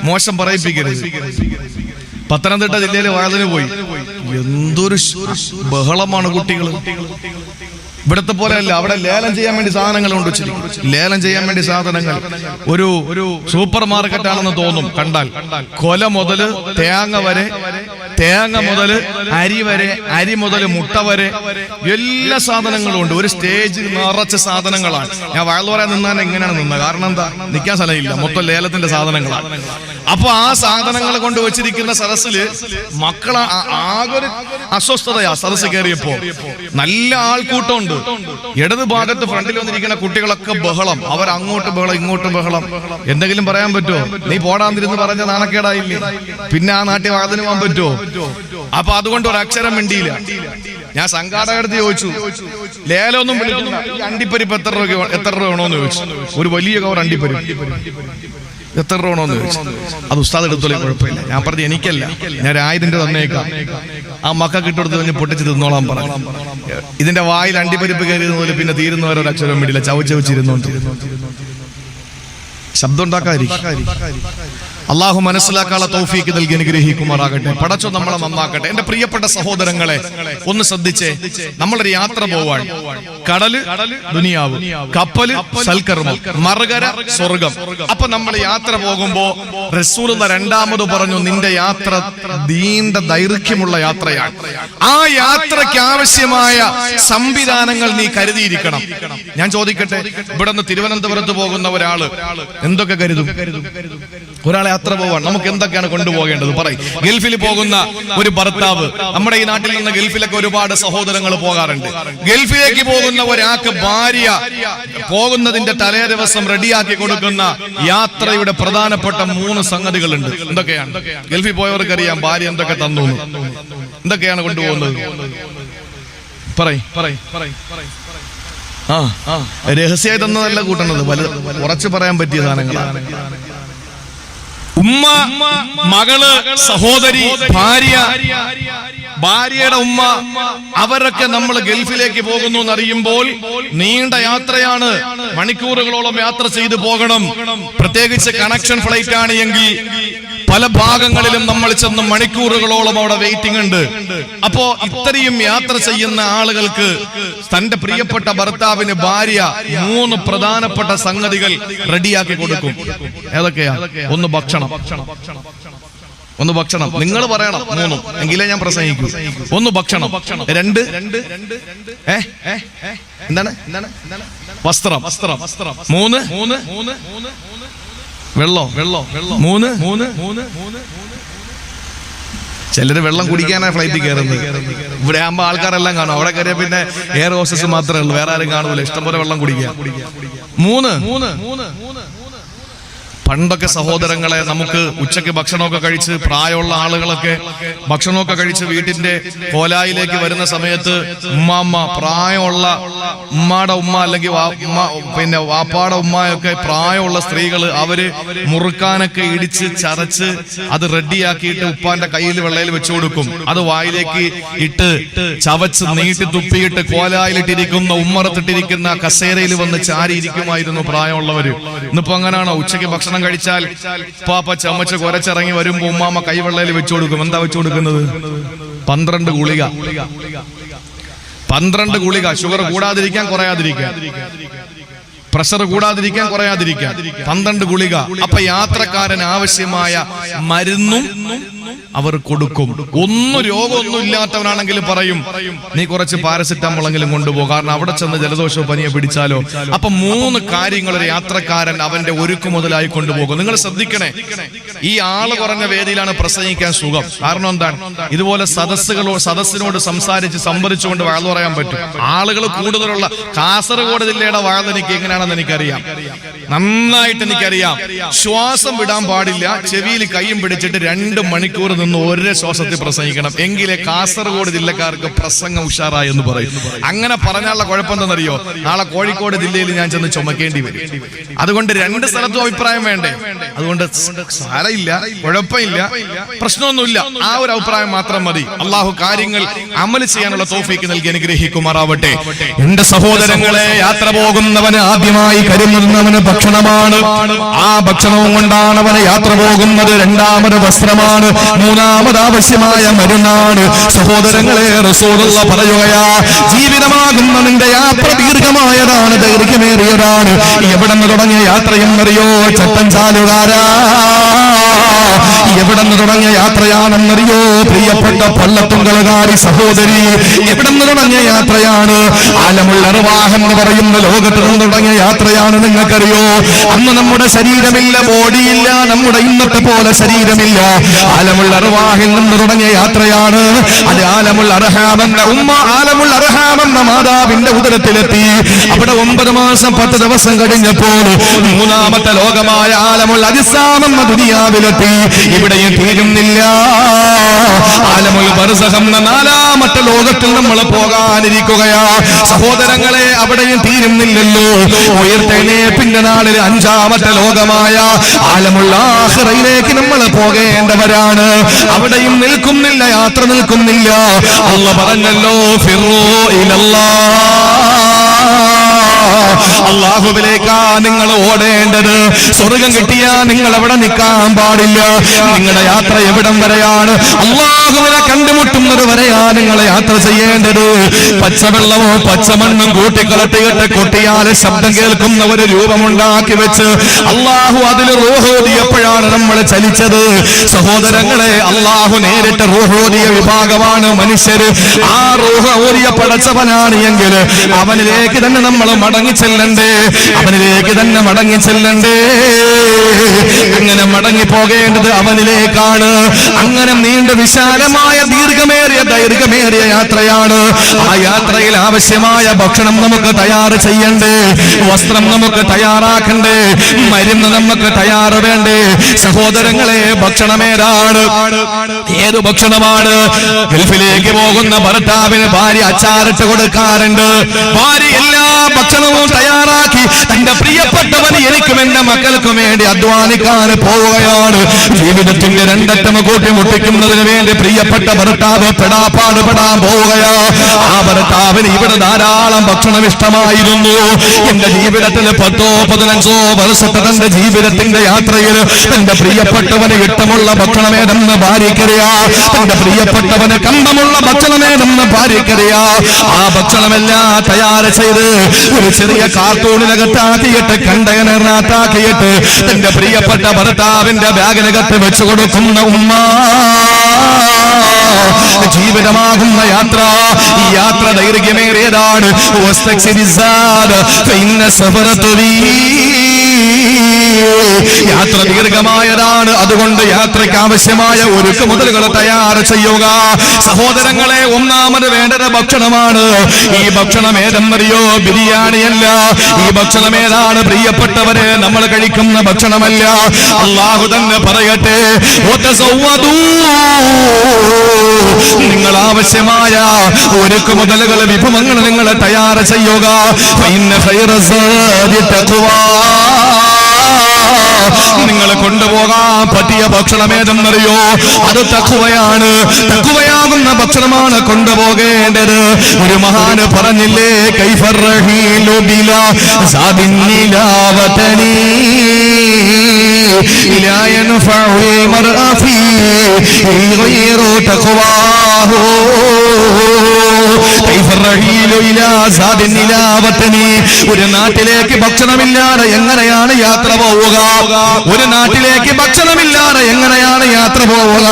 മോശം പറയിപ്പിക്കരുത്. പത്തനംതിട്ട ജില്ലയിലെ വാതിന് പോയി, എന്തൊരു ബഹളമാണ് കുട്ടികൾ. ഇവിടത്തെ പോലെ അല്ല, അവിടെ ലേലം ചെയ്യാൻ വേണ്ടി സാധനങ്ങൾ കൊണ്ട് വെച്ചിരിക്കും. ലേലം ചെയ്യാൻ വേണ്ടി സാധനങ്ങൾ ഒരു സൂപ്പർ മാർക്കറ്റ് ആണെന്ന് തോന്നും കണ്ടാൽ. കൊല മുതല് തേങ്ങ വരെ, തേങ്ങ മുതല് അരി വരെ, അരി മുതൽ മുട്ട വരെ എല്ലാ സാധനങ്ങളും ഉണ്ട്. ഒരു സ്റ്റേജ് നിറച്ച സാധനങ്ങളാണ്. ഞാൻ വയൽ പറയാൻ നിന്നാൽ എങ്ങനെയാണ് നിന്നത്? കാരണം എന്താ, നിൽക്കാൻ സ്ഥലമില്ല, മൊത്തം ലേലത്തിന്റെ സാധനങ്ങളാണ്. അപ്പൊ ആ സാധനങ്ങൾ കൊണ്ട് വെച്ചിരിക്കുന്ന സദസ്സില് മക്കളെ ആകൊരു അസ്വസ്ഥതയാ. സദസ്സ് കയറിയപ്പോ നല്ല ആൾക്കൂട്ടമുണ്ട്. ഇടത് ഭാഗത്ത് ഫ്രണ്ടിൽ വന്നിരിക്കുന്ന കുട്ടികളൊക്കെ ബഹളം, അവർ അങ്ങോട്ട് ബഹളം ഇങ്ങോട്ട് ബഹളം. എന്തെങ്കിലും പറയാൻ പറ്റുമോ? നീ പോടാന്നിരുന്ന് പറഞ്ഞ നാണക്കേടായില്ലേ? പിന്നെ ആ നാട്ടിൽ വാതിന് പോകാൻ പറ്റുമോ? അപ്പൊ അതുകൊണ്ട് ഒരു അക്ഷരം മിണ്ടിയില്ല. ഞാൻ സംഘാടകടുത്ത് ചോദിച്ചു, ലേലൊന്നും വിളിക്കില്ല, ഈ അണ്ടിപ്പരിപ്പ് എത്ര രൂപ വേണോന്ന് ചോദിച്ചു. ഒരു വലിയ കവർ അണ്ടിപ്പരിപ്പ് എത്ര രൂപ വേണോന്ന് ചോദിച്ചു. അത് ഉസ്താദ് എടുത്തോളി, കുഴപ്പമില്ല. ഞാൻ പറഞ്ഞു എനിക്കല്ല, ഞാൻ 1000 തന്നേക്കാം. ആ മക്കൾക്ക് ഇട്ടെടുത്ത് കഴിഞ്ഞ് പൊട്ടിച്ച് തിന്നോളാൻ പറഞ്ഞു. ഇതിന്റെ വായിൽ അണ്ടിപ്പരിപ്പ് കയറിയതുപോലെ പിന്നെ തീരുന്നവരോ അക്ഷരം വേണ്ടിയില്ല, ചവച്ചിരുന്നോണ്ട് ശബ്ദം ഉണ്ടാക്കാതിരിക്കും. അള്ളാഹു മനസ്സിലാക്കാനുള്ള തൗഫീക്ക് നൽകി അനുഗ്രഹിക്കുമാറാകട്ടെ. പടച്ചോ നമ്മളെ നന്നാക്കട്ടെ. എന്റെ പ്രിയപ്പെട്ട സഹോദരങ്ങളെ, ഒന്ന് ശ്രദ്ധിച്ചേ. നമ്മളൊരു യാത്ര പോവാൻ, കടല് ദുനിയാവ്, കപ്പല് സൽക്കർമ്മം, മറുകര സ്വർഗം. അപ്പൊ നമ്മൾ യാത്ര പോകുമ്പോ റസൂലുള്ള രണ്ടാമത് പറഞ്ഞു, നിന്റെ യാത്ര നീണ്ട ദൈർഘ്യമുള്ള യാത്രയാണ്. ആ യാത്രയ്ക്ക് ആവശ്യമായ സംവിധാനങ്ങൾ നീ കരുതിയിരിക്കണം. ഞാൻ ചോദിക്കട്ടെ, ഇവിടെ നിന്ന് തിരുവനന്തപുരത്ത് പോകുന്ന ഒരാള് എന്തൊക്കെ കരുതും? ഒരാളെ യാത്ര പോവാൻ നമുക്ക് എന്തൊക്കെയാണ് കൊണ്ടുപോകേണ്ടത്? പറയും. ഗൾഫിൽ പോകുന്ന ഒരു ഭർത്താവ്, നമ്മുടെ ഈ നാട്ടിൽ നിന്ന് ഗൾഫിലൊക്കെ ഒരുപാട് സഹോദരങ്ങൾ പോകാറുണ്ട്. ഗൾഫിലേക്ക് പോകുന്ന ഒരാൾക്ക് ഭാര്യ പോകുന്നതിന്റെ തലേ ദിവസം റെഡിയാക്കി കൊടുക്കുന്ന യാത്രയുടെ പ്രധാനപ്പെട്ട 3 സംഗതികളുണ്ട്. എന്തൊക്കെയാണ്? ഗൾഫിൽ പോയവർക്ക് അറിയാം ഭാര്യ എന്തൊക്കെ തന്നു. എന്തൊക്കെയാണ് കൊണ്ടുപോകുന്നത്? പറയ്. രഹസ്യമായി തന്നതല്ല കൂട്ടുന്നത്, ഉറച്ചു പറയാൻ പറ്റിയ സാധനങ്ങളാണ്. ഉമ്മ, മകള്, സഹോദരി, ഭാര്യ, ഭാര്യയുടെ ഉമ്മ, അവരൊക്കെ നമ്മൾ ഗൾഫിലേക്ക് പോകുന്നു എന്നറിയുമ്പോൾ നീണ്ട യാത്രയാണ്. മണിക്കൂറുകളോളം യാത്ര ചെയ്തു പോകണം. പ്രത്യേകിച്ച് കണക്ഷൻ ഫ്ലൈറ്റ് ആണ് എങ്കിൽ പല ഭാഗങ്ങളിലും നമ്മൾ ചെന്ന് മണിക്കൂറുകളോളം അവിടെ വെയിറ്റിംഗ് ഉണ്ട്. അപ്പോ ഇത്രയും യാത്ര ചെയ്യുന്ന ആളുകൾക്ക് തന്റെ പ്രിയപ്പെട്ട ഭർത്താവിന് ഭാര്യ 3 പ്രധാനപ്പെട്ട സംഗതികൾ റെഡിയാക്കി കൊടുക്കും. ഏതൊക്കെയാ? ഒന്ന് ഭക്ഷണം. ഒന്ന് ഭക്ഷണം. നിങ്ങൾ പറയണം 3 എങ്കിലേ ഞാൻ പ്രസംഗിക്കൂ. 1 ഭക്ഷണം, 2 എന്താണ് വസ്ത്രം, 3 വെള്ളം, 3 ചിലര് വെള്ളം കുടിക്കാനാണ് ഫ്ലൈറ്റിൽ കയറുന്നത്. ഇവിടെ ആകുമ്പോ ആൾക്കാരെല്ലാം കാണും. അവിടെ കയറിയ പിന്നെ എയർ ഹോസ്റ്റസ് മാത്രമേ ഉള്ളൂ, വേറെ ആരും കാണൂല. ഇഷ്ടംപോലെ വെള്ളം കുടിക്കുക. 3 പണ്ടൊക്കെ സഹോദരങ്ങളെ നമുക്ക് ഉച്ചയ്ക്ക് ഭക്ഷണമൊക്കെ കഴിച്ച് പ്രായമുള്ള ആളുകളൊക്കെ ഭക്ഷണമൊക്കെ കഴിച്ച് വീട്ടിന്റെ കോലായിലേക്ക് വരുന്ന സമയത്ത് ഉമ്മാമ്മ, പ്രായമുള്ള ഉമ്മാടെ ഉമ്മ അല്ലെങ്കിൽ പിന്നെ വാപ്പാടെ ഉമ്മയൊക്കെ പ്രായമുള്ള സ്ത്രീകള് അവര് മുറുക്കാനൊക്കെ ഇടിച്ച് ചതച്ച് അത് റെഡിയാക്കിയിട്ട് ഉപ്പാന്റെ കയ്യിൽ വെള്ളയിൽ വെച്ചു കൊടുക്കും. അത് വായിലേക്ക് ഇട്ട് ചവച്ച് നീട്ടി തുപ്പിയിട്ട് കോലായിലിട്ടിരിക്കുന്ന ഉമ്മറത്തിട്ടിരിക്കുന്ന കസേരയിൽ വന്ന് ചാരിയിരിക്കുമായിരുന്നു പ്രായമുള്ളവര്. ഇന്നിപ്പോ അങ്ങനെയാണോ? ഉച്ചയ്ക്ക് ഭക്ഷണം കഴിച്ചാൽ പാപ്പ ചമച്ച് കുരച്ചിറങ്ങി വരുമ്പോ ഉമ്മാമ്മ കൈവെള്ളയിൽ വെച്ചു കൊടുക്കും. എന്താ വെച്ചു കൊടുക്കുന്നത്? 12 ഗുളിക. 12 ഗുളിക. ഷുഗർ കൂടാതിരിക്കാൻ, കുറയാതിരിക്കാൻ, പ്രഷർ കൂടാതിരിക്കാൻ, കുറയാതിരിക്കാൻ 12 ഗുളിക. അപ്പൊ യാത്രക്കാരന് ആവശ്യമായ മരുന്നും അവർ കൊടുക്കും. ഒന്നും രോഗമൊന്നും ഇല്ലാത്തവനാണെങ്കിലും പറയും നീ കുറച്ച് പാരസിറ്റമോളെങ്കിലും കൊണ്ടുപോകും, കാരണം അവിടെ ചെന്ന് ജലദോഷവും പനിയെ പിടിച്ചാലോ. അപ്പൊ 3 കാര്യങ്ങൾ ഒരു യാത്രക്കാരൻ അവന്റെ ഒരുക്കു മുതലായി കൊണ്ടുപോകും. നിങ്ങൾ ശ്രദ്ധിക്കണേ, ഈ ആള് കുറഞ്ഞ വേദിയിലാണ് പ്രസംഗിക്കാൻ സുഖം. കാരണം എന്താണ്? ഇതുപോലെ സദസ്സിനോട് സംസാരിച്ച് സംവദിച്ചുകൊണ്ട് വാഴ പറയാൻ പറ്റും. ആളുകൾ കൂടുതലുള്ള കാസർഗോഡ് ജില്ലയുടെ വാഴ എനിക്ക് എങ്ങനെയാണെന്ന് എനിക്കറിയാം, നന്നായിട്ട് എനിക്കറിയാം. ശ്വാസം വിടാൻ പാടില്ല, ചെവിയിൽ കൈയും പിടിച്ചിട്ട് 2 മണിക്കൂർ നിന്ന് ഒരേ ശ്വാസത്തിൽ പ്രസംഗിക്കണം. എങ്കിലേ കാസർഗോഡ് ജില്ലക്കാർക്ക് പ്രസംഗം ഉഷാറായി എന്ന് പറയും. അങ്ങനെ പറഞ്ഞാലുള്ള കുഴപ്പം എന്താണെന്നറിയോ? നാളെ കോഴിക്കോട് ജില്ലയിൽ ഞാൻ ചെന്ന് ചുമക്കേണ്ടി വരും. അതുകൊണ്ട് 2 സ്ഥലത്തും അഭിപ്രായം വേണ്ടേ? അതുകൊണ്ട് സാരമില്ല, കുഴപ്പമില്ല, പ്രശ്നമൊന്നുമില്ല. ആ ഒരു അഭിപ്രായം മാത്രം മതി. അള്ളാഹു കാര്യങ്ങൾ അമൽ ചെയ്യാനുള്ള തൗഫീക്ക് നൽകി അനുഗ്രഹിക്കുമാറാവട്ടെ. എന്റെ സഹോദരങ്ങളെ, യാത്ര പോകുന്നവന് ആദ്യമായി കരുതുന്നവന് ഭക്ഷണമാണ്. ആ ഭക്ഷണവും കൊണ്ടാണ് അവന് യാത്ര പോകുന്നത്. 2ാമത് വസ്ത്രമാണ്. 3ാമത് ആവശ്യമായ മരുന്നാണ്. സഹോദരങ്ങളെ, റസൂലുള്ളാഹി പറയുകയാ, ജീവിതമാകുന്ന നിന്റെ യാത്ര ദീർഘമായതാണ്, ദൈർഘ്യമേറിയതാണ്. എവിടെ നിന്ന് തുടങ്ങിയ യാത്രയെന്നറിയോ? ചട്ടഞ്ചാലുകാരാ, എവിടെ നിന്ന് തുടങ്ങിയ യാത്രയാണെന്നറിയോ? പ്രിയപ്പെട്ട പള്ളത്തുങ്കളുകാരി സഹോദരി, എവിടെ നിന്ന് തുടങ്ങിയ യാത്രയാണ്? ആലമുൽ അർവാഹ് എന്ന് പറയുന്ന ലോകത്ത് നിന്ന് തുടങ്ങിയ യാത്രയാണ്. നിങ്ങൾക്കറിയോ, അന്ന് നമ്മുടെ ശരീരമില്ല, ബോഡിയില്ല, നമ്മുടെ ഇന്നത്തെ പോലെ ശരീരമില്ല. ആലമുൽ അർവാഹിൽ നിന്ന് തുടങ്ങിയ യാത്രയാണ്. അത് ആലമുൽ അർഹാം എന്ന ഉമ്മ, ആലമുൽ അർഹാം എന്ന മാതാവിന്റെ ഉദരത്തിലെത്തി. അവിടെ 9 മാസം 10 ദിവസം കഴിഞ്ഞപ്പോൾ 3ാമത്തെ ലോകമായ ആലമുൽ അജ്സാം എന്ന ദുനിയാവിലെത്തി. ഇവിടെയും തീരുന്നില്ല. ആലമുൽ ബർസഖ് എന്ന 4ാമത്തെ ലോകത്തിൽ നമ്മൾ പോകാനിരിക്കുകയാ. സഹോദരങ്ങളെ, അവിടെയും തീരുന്നില്ലല്ലോ. ഉയർത്തെഴുന്നേൽപ്പിന്റെ നാളിൽ 5ാമത്തെ ലോകമായ ആലമുൽ ആഖിറയിലേക്ക് നമ്മൾ പോകേണ്ടവരാണ്. അവിടെയും നിൽക്കുന്നില്ല, യാത്ര നിൽക്കുന്നില്ല. അല്ലാഹു പറഞ്ഞല്ലോ, ഫിറൂ ഇലല്ലാഹ്, അല്ലാഹുവിലേക്കാ നിങ്ങൾ ഓടേണ്ടത്. സ്വർഗം കിട്ടിയാ നിങ്ങൾ അവിടെ നിൽക്കാൻ പാടില്ല. നിങ്ങളുടെ യാത്ര എവിടം വരെയാണ്? അല്ലാഹുവിനെ കണ്ടുമുട്ടുന്നത് വരെയാ നിങ്ങൾ യാത്ര ചെയ്യേണ്ടത്. പച്ചവെള്ളമോ പച്ചമണ്ണും കൂട്ടിക്കളട്ടിയിട്ട് കൊട്ടിയാല് ശബ്ദം കേൾക്കുന്ന ഒരു രൂപമുണ്ടാക്കി വെച്ച് അല്ലാഹു അതിൽ റൂഹോദിയപ്പോഴാണ് നമ്മൾ ചലിച്ചത്. സഹോദരങ്ങളെ, അല്ലാഹു നേരിട്ട് റൂഹോദിയ വിഭാഗമാണ് മനുഷ്യര്. ആ റൂഹ് ഓരിയ പടച്ചവനാണ് എങ്കിൽ അവനിലേക്ക് തന്നെ നമ്മൾ മടങ്ങി ചെല്ലണ്ടേ, അവനിലേക്ക് തന്നെ മടങ്ങി ചെല്ലണ്ടേ. അങ്ങനെ മടങ്ങി പോകേണ്ടത് അവനിലേക്കാണ്. അങ്ങനെ നീണ്ട വിശാലമായ ദൈർഘ്യമേറിയ യാത്രയാണ്. ആ യാത്രയിൽ ആവശ്യമായ ഭക്ഷണം നമുക്ക് തയ്യാറ് ചെയ്യണ്ടേ, വസ്ത്രം നമുക്ക് തയ്യാറാക്കണ്ടേ, മരുന്ന് നമുക്ക് തയ്യാറ് വേണ്ടേ? സഹോദരങ്ങളെ, ഭക്ഷണമേതാണ്? ഏത് ഭക്ഷണമാണ്? ഗൾഫിലേക്ക് പോകുന്ന ഭർത്താവിന് ഭാര്യ അച്ചാറിട്ട് കൊടുക്കാറുണ്ട്. ഭാര്യ എല്ലാ ഭക്ഷണവും തയ്യാറാക്കി തന്റെ പ്രിയപ്പെട്ടവന് എനിക്കും എന്റെ മക്കൾക്കും വേണ്ടി അധ്വാനിക്കാൻ പോവുകയാണ്. ജീവിതത്തിന്റെ 2 അറ്റം കൂട്ടി മുട്ടിക്കുന്നതിന് വേണ്ടി പ്രിയപ്പെട്ട ഭർത്താവ് പെടാപ്പാട് പാടുപെടാൻ പോവുകയാ. ആ ഭർത്താവിന് ഇവിടെ ധാരാളം ഭക്ഷണം ഇഷ്ടമായിരുന്നു. എന്റെ ജീവിതത്തിൽ 10-15 വർഷത്തെ തന്റെ ജീവിതത്തിന്റെ യാത്രയിൽ തന്റെ പ്രിയപ്പെട്ടവന് ഇഷ്ടമുള്ള ഭക്ഷണമേതെന്ന് ഭാര്യക്കറിയാ. തന്റെ പ്രിയപ്പെട്ടവന് കമ്പമുള്ള ഭക്ഷണമേതെന്ന് ഭാര്യക്കറിയാ. ആ ഭക്ഷണമെല്ലാം തയ്യാർ ചെയ്ത് ഒരു ചെറിയ കാർട്ടൂണിനകത്താക്കിയിട്ട് കണ്ടെയ്നറിനകത്താക്കിയിട്ട് തന്റെ പ്രിയപ്പെട്ട ഭർത്താവിന്റെ ബാഗിനകത്ത് വെച്ചു കൊടുക്കുന്ന ഉമ്മ. ജീവിതമാകുന്ന യാത്ര, ഈ യാത്ര ദൈർഘ്യമേറിയതാണ്. യാത്ര ദീർഘമായതാണ്. അതുകൊണ്ട് യാത്രയ്ക്ക് ആവശ്യമായ ഒരുക്ക് മുതലുകൾ തയ്യാർ ചെയ്യുക. സഹോദരങ്ങളെ, ഒന്നാമത് വേണ്ടത് ഭക്ഷണമാണ്. ഈ ഭക്ഷണം ഏതെന്നറിയോ? ബിരിയാണിയല്ല. ഈ ഭക്ഷണം ഏതാണ് പ്രിയപ്പെട്ടവരെ? നമ്മൾ കഴിക്കുന്ന ഭക്ഷണമല്ല. അല്ലാഹു തന്നെ പറയട്ടെ, നിങ്ങൾ ആവശ്യമായ ഒരുക്ക് മുതലുകൾ വിഭവങ്ങൾ നിങ്ങൾ തയ്യാർ ചെയ്യുക. നിങ്ങൾ കൊണ്ടുപോകാൻ പറ്റിയ ഭക്ഷണം ഏതെന്നറിയോ? അത് തഖ്വയാണ്. തഖ്വയാകുന്ന ഭക്ഷണമാണ് കൊണ്ടുപോകേണ്ടത്. ഒരു മഹാന് പറഞ്ഞില്ലേ, കൈഫർറഹീലു ബിലാ സാദിന്നിലാവതനി ഇലാ യൻഫഉൽ മർഅ ഫീ ഗൈറു തഖ്വാഹു. ഒരു നാട്ടിലേക്ക് ഭക്ഷണമില്ലാതെ എങ്ങനെയാണ് യാത്ര പോവുക? ഒരു നാട്ടിലേക്ക് ഭക്ഷണമില്ലാതെ എങ്ങനെയാണ് യാത്ര പോവുക?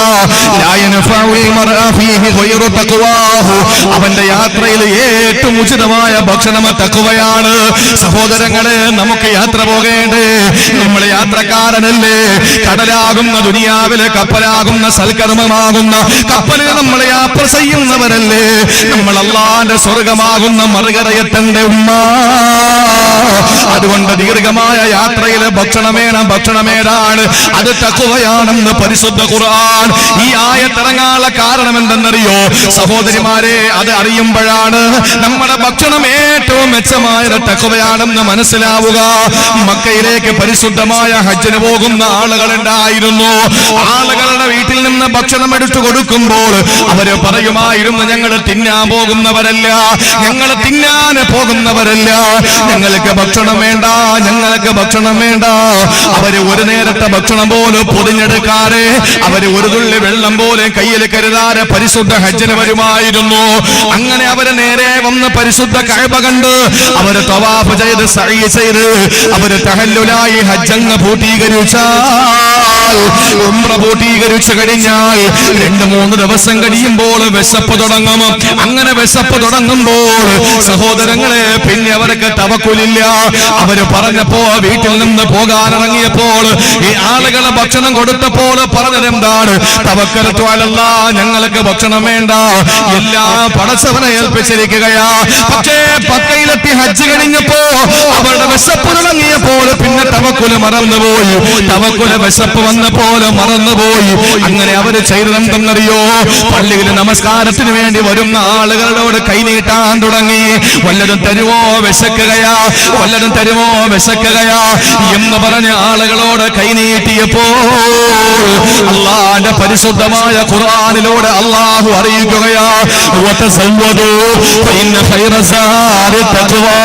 അവന്റെ യാത്രയിൽ ഏറ്റവും ഉചിതമായ ഭക്ഷണം തഖ്വയാണ്. സഹോദരങ്ങളെ, നമുക്ക് യാത്ര പോകേണ്ടേ? നമ്മൾ യാത്രക്കാരനല്ലേ? കടലാകുന്ന ദുനിയാവിലെ കപ്പലാകുന്ന സൽക്കർമ്മമാകുന്ന കപ്പലിൽ നമ്മൾ യാത്ര ചെയ്യുന്നവരല്ലേ? നമ്മൾ അല്ലാഹുവിന്റെ സ്വർഗമാകുന്ന മറുകരയെത്തന്റെ ഉമ്മ. അതുകൊണ്ട് ദീർഘമായ യാത്രയിലെ ഭക്ഷണമേതാണ്? അത് തഖ്വയാണെന്ന് പരിശുദ്ധ ഖുർആൻ. ഈ ആയത്തിറങ്ങാനുള്ള കാരണം എന്തെന്നറിയോ സഹോദരിമാരെ? അത് അറിയുമ്പോഴാണ് നമ്മുടെ ഭക്ഷണം ഏറ്റവും മെച്ചമായ തഖ്വയാണെന്ന് മനസ്സിലാവുക. മക്കയിലേക്ക് പരിശുദ്ധമായ ഹജ്ജിന് പോകുന്ന ആളുകളുണ്ടായിരുന്നു. ആളുകളുടെ വീട്ടിൽ നിന്ന് ഭക്ഷണം എടുത്തു കൊടുക്കുമ്പോൾ അവര് പറയുമായിരുന്നു, ഞങ്ങൾ തിന്നാൻ പോകുന്നവരല്ല, ഞങ്ങൾ തിന്നാൻ പോകുന്നവരല്ല, ഞങ്ങൾക്ക് ഭക്ഷണം വേണ്ട, ഞങ്ങൾക്ക് ഭക്ഷണം വേണ്ട. അവര് ഒരു നേരത്തെ ഭക്ഷണം പോലും പൊതിഞ്ഞെടുക്കാതെ, അവര് ഒരു തുള്ളി വെള്ളം പോലും കയ്യിൽ കരുതാതെ പരിശുദ്ധ ഹജ്ജിന് വരുമായിരുന്നു. അങ്ങനെ അവര് നേരെ വന്ന് പരിശുദ്ധ കഅബ കണ്ട് അവര് തവാഫ് ചെയ്ത് സഅയ് ചെയ്ത് അവര് തഹല്ലുലായി ഹജ്ജങ്ങ് പൂർത്തീകരിച്ചാൽ, ഉംറ പൂർത്തീകരിച്ചു കഴിഞ്ഞാൽ 2-3 ദിവസം കഴിയുമ്പോൾ വിശപ്പ് തുടങ്ങും. അങ്ങനെ വിശപ്പ് തുടങ്ങുമ്പോൾ സഹോദരങ്ങളെ, പിന്നെ അവർക്ക് തവക്കുലില്ല. അവര് പറഞ്ഞപ്പോ, വീട്ടിൽ നിന്ന് പോകാനിറങ്ങിയപ്പോൾ ഈ ആളുകളെ ഭക്ഷണം കൊടുത്തപ്പോൾ പറഞ്ഞതെന്താണ്? തവക്കൽതു അലല്ലാഹ്, ഞങ്ങൾക്ക് ഭക്ഷണം വേണ്ട, എല്ലാം പടച്ചവനെ ഏൽപ്പിച്ചിരിക്കുകയാ. പക്ഷേ പക്കയിലെത്തി ഹജ്ജ് കഴിഞ്ഞപ്പോ അവരുടെ വിശപ്പ് തുടങ്ങിയപ്പോൾ പിന്നെ തവക്കുല് മറന്നുപോയി. തവക്കുല് വിശപ്പ് വന്നപ്പോൾ മറന്നുപോയി. അങ്ങനെ അവര് ചെയ്തതെന്തെന്നറിയോ? പള്ളിയിൽ നമസ്കാരത്തിന് വേണ്ടി വരുന്ന ആളുകളോട് കൈനീട്ടാൻ തുടങ്ങി. വല്ലതും തരുമോ, വിശക്കുകയാ, വല്ലതും തരുമോ, വിശക്കുകയാ എന്ന് പറഞ്ഞ ആളുകളോട് കൈനീട്ടിയപ്പോ അല്ലാഹുവിന്റെ പരിശുദ്ധമായ ഖുർആനിലൂടെ അല്ലാഹു അറിയിക്കുകയാ, വതസവ്വദൂ ഫഇന്ന ഖൈറ സാരി തഖ്വാ.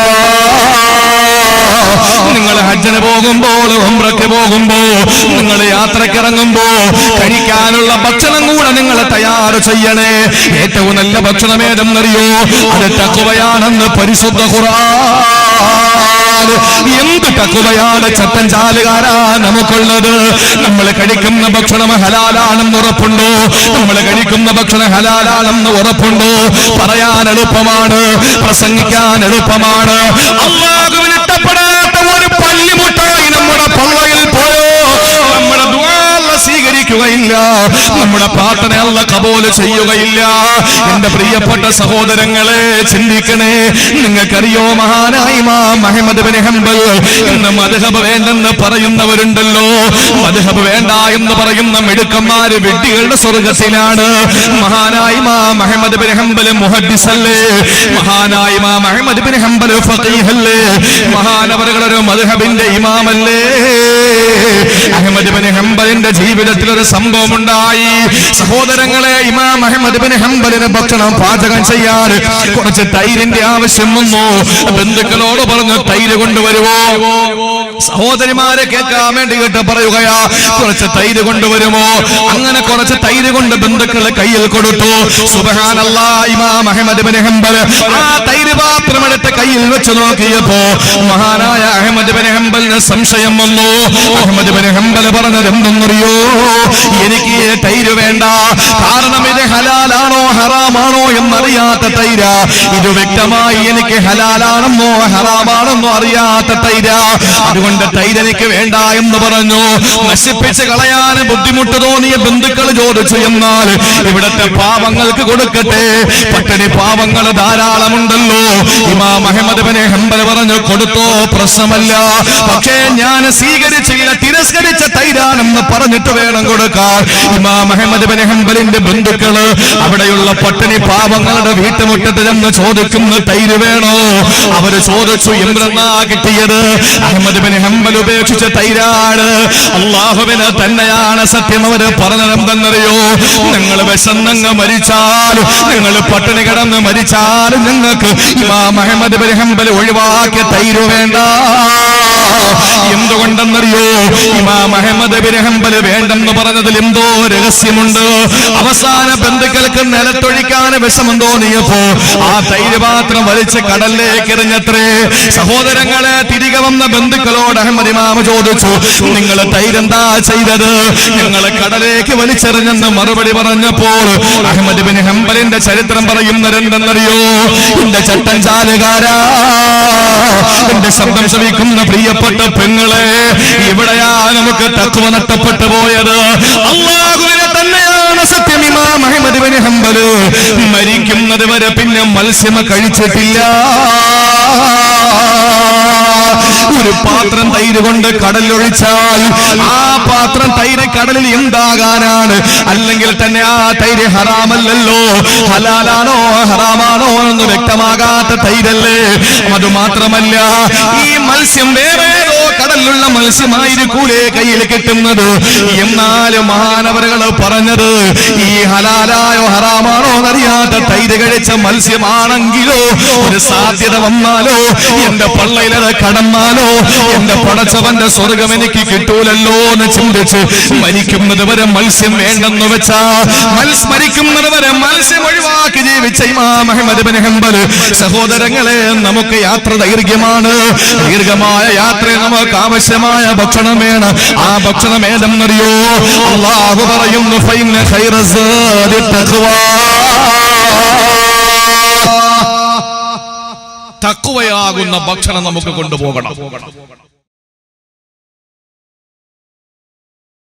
നിങ്ങൾ ഹജ്ജിന് പോകുമ്പോൾ, ഉംറയ്ക്ക് പോകുമ്പോൾ, നിങ്ങൾ യാത്രക്കിറങ്ങുമ്പോ കഴിക്കാനുള്ള ഭക്ഷണം കൂടെ നിങ്ങൾ തയ്യാർ ചെയ്യണേ. ഏറ്റവും നല്ല ഭക്ഷണം ഏതെന്നറിയോ? അത് തഖ്വയാണെന്ന് പരിശുദ്ധ ഖുർആൻ. എന്ത് തഖ്വയാണ് ചട്ടൻ ചാലുകാരാ നമുക്കുള്ളത്? നമ്മൾ കഴിക്കുന്ന ഭക്ഷണം ഹലാലാണെന്ന് ഉറപ്പുണ്ടോ? നമ്മൾ കഴിക്കുന്ന ഭക്ഷണം ഹലാലാണെന്ന് ഉറപ്പുണ്ടോ? പറയാൻ എളുപ്പമാണ്, പ്രസംഗിക്കാൻ എളുപ്പമാണ്. അല്ലാഹുവിന് ഇഷ്ടപ്പെടാത്ത ഒരു പല്ലിമുട്ടായി നമ്മുടെ പള്ളയിൽ പോയോ, നമ്മുടെ ദുആ സ്വീകരിക്കുകയില്ല, നമ്മുടെ പ്രാർത്ഥന അല്ലാഹു കബൂൽ ചെയ്യുകയില്ല. എന്റെ പ്രിയപ്പെട്ട സഹോദരങ്ങളെ, ചിന്തിക്കണേ. നിങ്ങൾക്കറിയോ, മഹാനായ ഇമാം അഹ്മദ് ബിൻ ഹംബൽ ഇന്ന് മദ്ഹബ് വേണ്ടെന്ന് പറയുന്നവരുണ്ടല്ലോ. മദ്ഹബ് വേണ്ട എന്ന് പറയുന്ന മിടുക്കന്മാര് വിഡ്ഢികളുടെ സ്വർഗത്തിലാണ്. മഹാനായ ഇമാം അഹ്മദ് ബിൻ ഹംബൽ മുഹദ്ദിസ് അല്ലേ? മഹാനായ ഇമാം അഹ്മദ് ബിൻ ഹംബൽ ഫഖീഹ് അല്ലേ? മഹാനവറുകൾ ഒരു മദ്ഹബിന്റെ ഇമാമല്ലേ? അഹ്മദ് ബിൻ ഹംബലിന്റെ ജീവിതത്തിൽ ഒരു ഒരു സംഭവം ഉണ്ടായി. സഹോദരങ്ങളെ, ഇമാം അഹ്മദ് ഇബ്നു ഹംബലിന് ഭക്ഷണം പാചകം ചെയ്യാൻ കുറച്ച് തൈരിന്റെ ആവശ്യം വന്നു. ബന്ധുക്കളോട് പറഞ്ഞു, തൈര് കൊണ്ടുവരുമോ? സഹോദരിമാരെ കേൾക്കാൻ വേണ്ടി കേട്ട് പറയുകയാ, കുറച്ച് തൈര് കൊണ്ടുവരുമോ? അങ്ങനെ കുറച്ച് തൈര് കൊണ്ട് ബന്ധുക്കളെ കയ്യിൽ കൊടുത്തു. സുബ്ഹാനല്ലാഹ്, ഇമാം അഹ്മദ് ഇബ്നു ഹംബൽ ആ തൈര് പാത്രം എടുത്ത് കയ്യിൽ വെച്ച് നോക്കിയപ്പോ മഹാനായ അഹ്മദ് ഇബ്നു ഹംബലിന് സംശയം വന്നു. അഹ്മദ് ഇബ്നു ഹംബൽ പറഞ്ഞത് എന്തെന്നറിയോ? എനിക്ക് തൈര് വേണ്ട. കാരണം ഇത് ഹലാലാണോ ഹറാമാണോ എന്നറിയാത്ത തൈര. ഇത് വ്യക്തമായി എനിക്ക് ഹലാലാണെന്നോ ഹറാമാണെന്നോ അറിയാത്ത തൈര. അതുകൊണ്ട് തൈര് എനിക്ക് വേണ്ട എന്ന് പറഞ്ഞു. നശിപ്പിച്ച് കളയാൻ ബുദ്ധിമുട്ട് തോന്നിയ ബന്ധുക്കൾ ചോദിച്ചു, എന്നാൽ ഇവിടത്തെ പാവങ്ങൾക്ക് കൊടുക്കട്ടെ, പട്ടിണി പാവങ്ങൾ ധാരാളമുണ്ടല്ലോ. ഇമാം അഹ്മദ് ഇബ്നു ഹംബൽ പറഞ്ഞു, കൊടുത്തോ, പ്രശ്നമല്ല. പക്ഷേ ഞാൻ സ്വീകരിച്ചില്ല, തിരസ്കരിച്ച തൈരാണെന്ന് പറഞ്ഞിട്ട് വേണം കൊടുക്കാൻ. ഇമാം അഹ്മദ് ഇബ്നു ഹംബലിന്റെ ബന്ധുക്കള് അവിടെയുള്ള പട്ടിണി പാവങ്ങളുടെ വീട്ടുമുറ്റത്ത് ചെന്ന് ചോദിക്കുന്നു, തൈര് വേണോ? അവര് ചോദിച്ചു, എന്തെന്നാ കിട്ടിയത്? അഹ്മദ് ഇബ്നു ഹംബൽ ഉപേക്ഷിച്ച തൈരാണ്. അല്ലാഹുവിനെ തന്നെയാണ് സത്യം. അവര് പറഞ്ഞതെന്തെന്നറിയോ? നിങ്ങൾ വിശന്നങ്ങ് മരിച്ചാലും, നിങ്ങൾ പട്ടിണി കിടന്ന് മരിച്ചാലും നിങ്ങൾക്ക് ഇമാം അഹ്മദ് ഇബ്നു ഹംബൽ ഒഴിവാക്കിയ തൈര് വേണ്ട. എന്തുകൊണ്ടെന്നറിയോ? ഇമാം അഹ്മദ് ഇബ്നു ഹംബൽ വേണ്ടെന്ന് പറഞ്ഞതിൽ എന്തോ രഹസ്യമുണ്ട്. അവസാന ബന്ധുക്കൾക്ക് നിലത്തൊഴിക്കാൻ വിഷമം തോന്നിയപ്പോ ആ തൈര് പാത്രം വലിച്ച് കടലിലേക്ക് എറിഞ്ഞത്രേ. സഹോദരങ്ങളെ, തിരികെ വന്ന ബന്ധുക്കളോട് അഹ്മദ് ഇമാം ചോദിച്ചു, നിങ്ങൾ തൈരെന്താ ചെയ്തത്? ഞങ്ങൾ കടലേക്ക് വലിച്ചെറിഞ്ഞെന്ന് മറുപടി പറഞ്ഞപ്പോൾ അഹ്മദ് ഇബ്നു ഹംബലിന്റെ ചരിത്രം പറയുന്നതെന്തെന്നറിയോ? എന്റെ ചട്ടൻ ചാലുകാരാ, എന്റെ ശബ്ദം ശ്രവിക്കുന്ന പ്രിയപ്പെട്ട പെങ്ങളെ, ഇവിടെയാ നമുക്ക് തഖ്വ നഷ്ടപ്പെട്ടു പോയത്. അല്ലാഹുവിനെ തന്നെയാണ് സത്യം. ഇമാം അഹ്മദ് ഇബ്നു ഹംബൽ മരിക്കുന്നത് വരെ പിന്നെ മത്സ്യം കഴിച്ചിട്ടില്ല. ഒരു പാത്രം തൈര് കൊണ്ട് കടലിലൊഴിച്ചാൽ ആ പാത്രം തൈര് കടലിൽ എന്താകാനാണ്? അല്ലെങ്കിൽ തന്നെ ആ തൈര് ഹറാമല്ലല്ലോ, ഹലാലാണോ ഹറാമാണോ എന്ന് വ്യക്തമാകാത്ത തൈരല്ലേ. അതുമാത്രമല്ല, ഈ മത്സ്യം വേറെ ഏതോ കടലിലുള്ള മത്സ്യമായിരിക്കൂലേ കയ്യിൽ കിട്ടുന്നത്. എന്നാലും മഹാനവറുകൾ പറഞ്ഞത്, ഈ ഹലാലായോ ഹറാമാണോ എന്നറിയാത്ത തൈര് കഴിച്ച മത്സ്യമാണെങ്കിലോ ഒരു സാധ്യത വന്നാലോ, എന്റെ പള്ളയിലത് കടന്നാലോ, എന്റെ പടച്ചവന്റെ സ്വർഗം എനിക്ക് കിട്ടൂലല്ലോ എന്ന് ചിന്തിച്ച് മരിക്കുന്നത് വരെ മത്സ്യം വേണ്ടെന്ന് വെച്ചാ, മരിക്കുന്നത് വരെ മത്സ്യം ഒഴിവാക്കി ജീവിച്ച ഇമാം അഹ്മദ് ഇബ്നു ഹംബൽ. സഹോദരങ്ങളെ, നമുക്ക് യാത്ര ദൈർഘ്യമാണ്. ദീർഘമായ യാത്ര നമുക്ക് ആവശ്യമായ ഭക്ഷണം വേണം. ആ ഭക്ഷണം ഏതെന്നറിയോ? അല്ലാഹു പറയുന്നു, ഫൈന ഖൈറസാദി തഖ്വാ. തഖ്വയാകുന്ന ഭക്ഷണം നമുക്ക് കൊണ്ടുപോകണം.